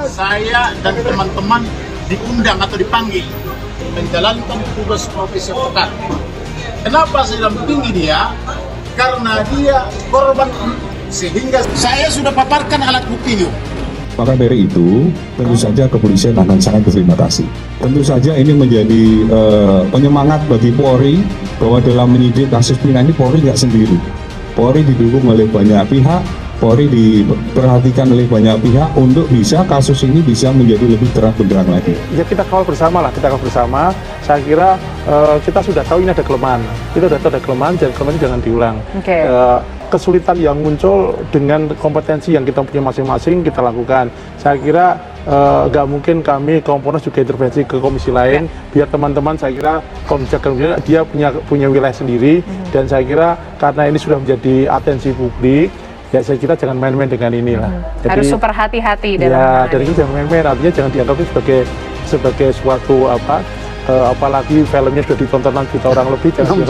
saya dan teman-teman diundang atau dipanggil menjalankan tugas profesi advokat. Kenapa saya dampingi dia? Karena dia korban, sehingga saya sudah paparkan alat buktinya. Maka dari itu, tentu saja kepolisian akan sangat berterima kasih. Tentu saja ini menjadi penyemangat bagi Polri bahwa dalam menyidik kasus Vina ini Polri nggak sendiri. Polri didukung oleh banyak pihak, Polri diperhatikan oleh banyak pihak untuk bisa kasus ini bisa menjadi lebih terang benderang lagi. Ya kita kawal bersama lah, kita kawal bersama. Saya kira kita sudah tahu ini ada kelemahan. Kita sudah tahu ada kelemahan, dan kelemahan jangan diulang. Kesulitan yang muncul dengan kompetensi yang kita punya masing-masing kita lakukan. Saya kira nggak mungkin kami Kompolnas juga intervensi ke komisi lain. Biar teman-teman, saya kira Komisi dia punya wilayah sendiri, dan saya kira karena ini sudah menjadi atensi publik, ya saya kira jangan main-main dengan inilah. Jadi, harus super hati-hati dalam ya, dari itu jangan main-main, artinya jangan dianggap ini sebagai suatu apalagi filmnya sudah ditonton 6 juta orang lebih, jangan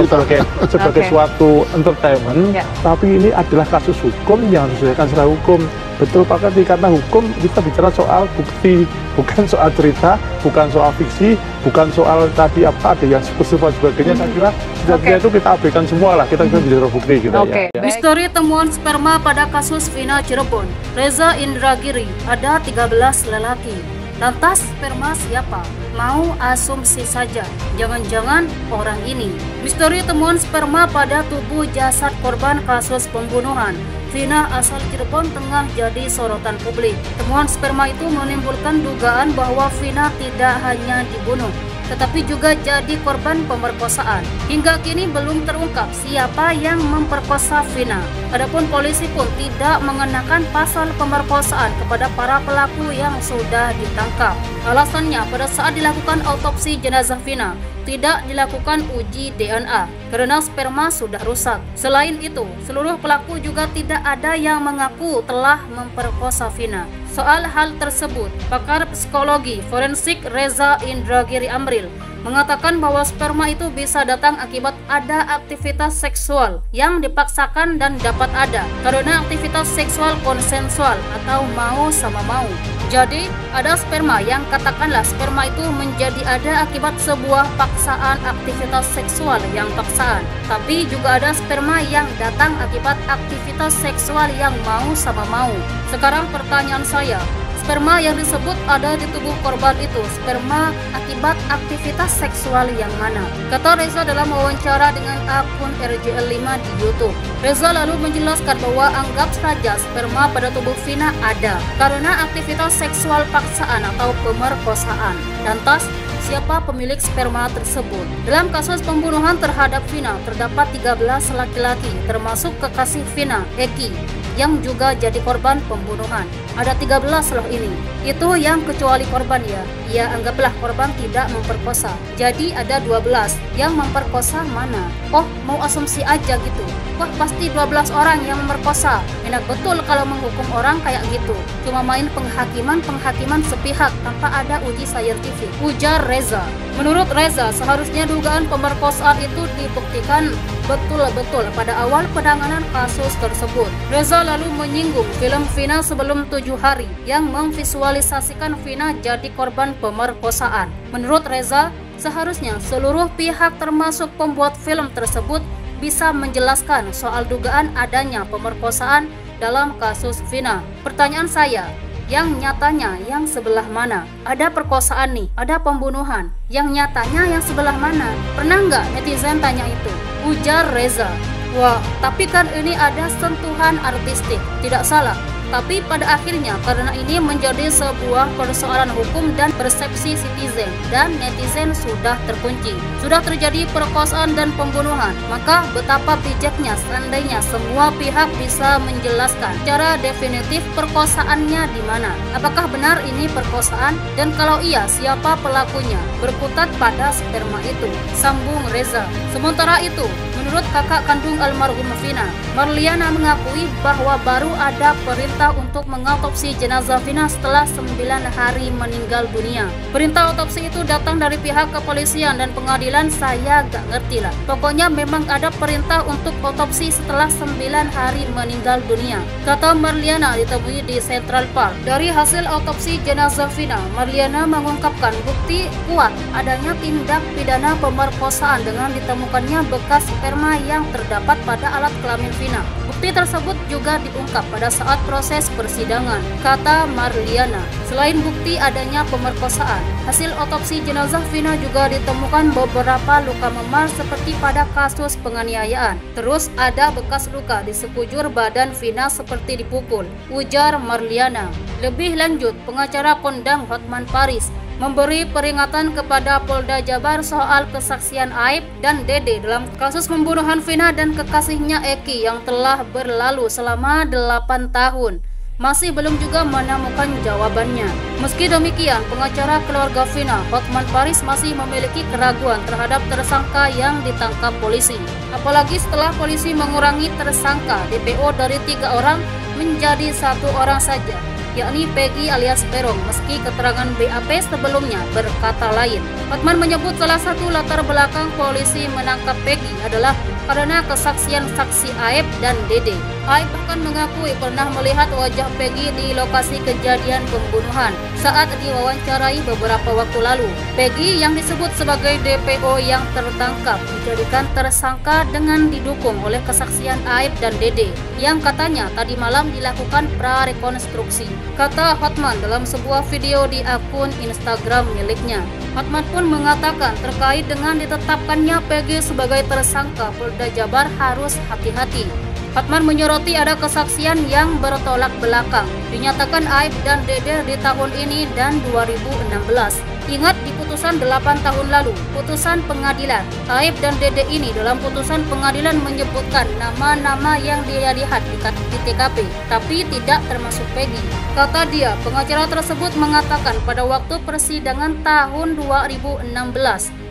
sebagai suatu entertainment, tapi ini adalah kasus hukum yang harus diselesaikan secara hukum. Betul Pak Kati, karena hukum kita bicara soal bukti, bukan soal cerita, bukan soal fiksi, bukan soal tadi ada yang bersifat sebagainya. Saya kira itu kita abaikan semua lah, kita bicara bukti gitu ya. Misteri temuan sperma pada kasus Vina Cirebon, Reza Indragiri, ada 13 lelaki. Lantas sperma siapa? Mau asumsi saja, jangan-jangan orang ini. Misteri temuan sperma pada tubuh jasad korban kasus pembunuhan Vina asal Cirebon tengah jadi sorotan publik. Temuan sperma itu menimbulkan dugaan bahwa Vina tidak hanya dibunuh, tetapi juga jadi korban pemerkosaan. Hingga kini belum terungkap siapa yang memperkosa Vina. Adapun polisi pun tidak mengenakan pasal pemerkosaan kepada para pelaku yang sudah ditangkap. Alasannya, pada saat dilakukan autopsi jenazah Vina, tidak dilakukan uji DNA karena sperma sudah rusak. Selain itu, seluruh pelaku juga tidak ada yang mengaku telah memperkosa Vina. Soal hal tersebut, pakar psikologi forensik Reza Indragiri Amril mengatakan bahwa sperma itu bisa datang akibat ada aktivitas seksual yang dipaksakan dan dapat ada karena aktivitas seksual konsensual atau mau sama mau. Jadi, ada sperma yang katakanlah sperma itu menjadi ada akibat sebuah paksaan aktivitas seksual yang paksaan. Tapi juga ada sperma yang datang akibat aktivitas seksual yang mau sama mau. Sekarang pertanyaan saya, sperma yang disebut ada di tubuh korban itu sperma akibat aktivitas seksual yang mana? Kata Reza dalam wawancara dengan akun RJL5 di YouTube. Reza lalu menjelaskan bahwa anggap saja sperma pada tubuh Vina ada karena aktivitas seksual paksaan atau pemerkosaan. Lantas, siapa pemilik sperma tersebut? Dalam kasus pembunuhan terhadap Vina terdapat 13 laki-laki termasuk kekasih Vina, Eki, yang juga jadi korban pembunuhan. Ada 13 loh ini. Itu yang kecuali korban ya. Ya anggaplah korban tidak memperkosa. Jadi ada 12. Yang memperkosa mana? Oh, mau asumsi aja gitu. Wah, pasti 12 orang yang memperkosa. Enak betul kalau menghukum orang kayak gitu. Cuma main penghakiman sepihak tanpa ada uji saintifik, ujar Reza. Menurut Reza, seharusnya dugaan pemerkosaan itu dibuktikan betul-betul pada awal penanganan kasus tersebut. Reza lalu menyinggung film Vina Sebelum 7 Hari yang memvisualisasikan Vina jadi korban pemerkosaan. Menurut Reza, seharusnya seluruh pihak termasuk pembuat film tersebut bisa menjelaskan soal dugaan adanya pemerkosaan dalam kasus Vina. Pertanyaan saya, yang nyatanya yang sebelah mana? Ada perkosaan nih, ada pembunuhan. Yang nyatanya yang sebelah mana? Pernah nggak netizen tanya itu? Ujar Reza. Wah, tapi kan ini ada sentuhan artistik, tidak salah. Tapi pada akhirnya karena ini menjadi sebuah persoalan hukum dan persepsi citizen, dan netizen sudah terkunci. Sudah terjadi perkosaan dan pembunuhan, maka betapa bijaknya seandainya semua pihak bisa menjelaskan secara definitif perkosaannya di mana. Apakah benar ini perkosaan? Dan kalau iya, siapa pelakunya? Berkutat pada sperma itu, sambung Reza. Sementara itu, menurut kakak kandung almarhum Vina, Marliana mengakui bahwa baru ada perintah perintah untuk mengautopsi jenazah Vina setelah 9 hari meninggal dunia. Perintah otopsi itu datang dari pihak kepolisian dan pengadilan, saya gak ngerti lah. Pokoknya memang ada perintah untuk otopsi setelah 9 hari meninggal dunia, kata Marliana ditemui di Central Park. Dari hasil otopsi jenazah Vina, Marliana mengungkapkan bukti kuat adanya tindak pidana pemerkosaan dengan ditemukannya bekas sperma yang terdapat pada alat kelamin Vina. Bukti tersebut juga diungkap pada saat proses persidangan, kata Marliana. Selain bukti adanya pemerkosaan, hasil otopsi jenazah Vina juga ditemukan beberapa luka memar seperti pada kasus penganiayaan. Terus ada bekas luka di sekujur badan Vina seperti dipukul, ujar Marliana. Lebih lanjut, pengacara kondang Hotman Paris memberi peringatan kepada Polda Jabar soal kesaksian Aib dan Dede dalam kasus pembunuhan Vina dan kekasihnya Eki yang telah berlalu selama 8 tahun. Masih belum juga menemukan jawabannya. Meski demikian, pengacara keluarga Vina, Hotman Paris, masih memiliki keraguan terhadap tersangka yang ditangkap polisi. Apalagi setelah polisi mengurangi tersangka DPO dari 3 orang menjadi 1 orang saja, yakni Peggy alias Peron, meski keterangan BAP sebelumnya berkata lain. Hotman menyebut salah satu latar belakang polisi menangkap Peggy adalah karena kesaksian saksi Aib dan Dede. Aib bahkan mengakui pernah melihat wajah Peggy di lokasi kejadian pembunuhan saat diwawancarai beberapa waktu lalu. Peggy yang disebut sebagai DPO yang tertangkap dijadikan tersangka dengan didukung oleh kesaksian Aib dan Dede yang katanya tadi malam dilakukan prarekonstruksi, kata Hotman dalam sebuah video di akun Instagram miliknya. Hotman pun mengatakan terkait dengan ditetapkannya Peggy sebagai tersangka, Polda Jabar harus hati-hati. Hotman menyoroti ada kesaksian yang bertolak belakang. Dinyatakan Aib dan Dede di tahun ini dan 2016. Ingat di putusan 8 tahun lalu, putusan pengadilan, Aib dan Dede ini dalam putusan pengadilan menyebutkan nama-nama yang dia lihat di TKP, tapi tidak termasuk Peggy. Kata dia, pengacara tersebut mengatakan pada waktu persidangan tahun 2016,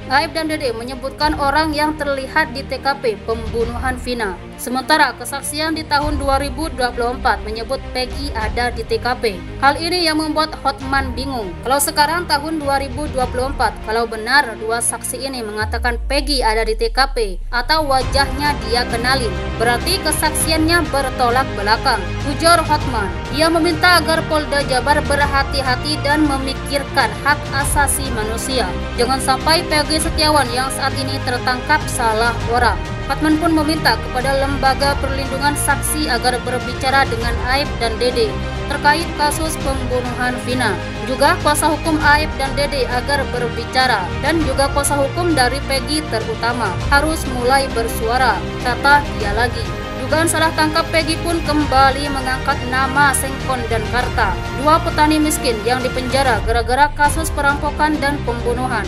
Aib dan Dede menyebutkan orang yang terlihat di TKP pembunuhan Vina. Sementara kesaksian di tahun 2024 menyebut Peggy ada di TKP. Hal ini yang membuat Hotman bingung. Kalau sekarang tahun 2024, kalau benar dua saksi ini mengatakan Peggy ada di TKP atau wajahnya dia kenalin, berarti kesaksiannya bertolak belakang, ujar Hotman. Ia meminta agar Polda Jabar berhati-hati dan memikirkan hak asasi manusia. Jangan sampai Peggy Setiawan yang saat ini tertangkap salah orang. Hotman pun meminta kepada Lembaga Perlindungan Saksi agar berbicara dengan Aib dan Dede terkait kasus pembunuhan Vina. Juga kuasa hukum Aib dan Dede agar berbicara, dan juga kuasa hukum dari Peggy terutama harus mulai bersuara, kata dia lagi. Dugaan salah tangkap Peggy pun kembali mengangkat nama Sengkon dan Karta, 2 petani miskin yang dipenjara gara-gara kasus perampokan dan pembunuhan.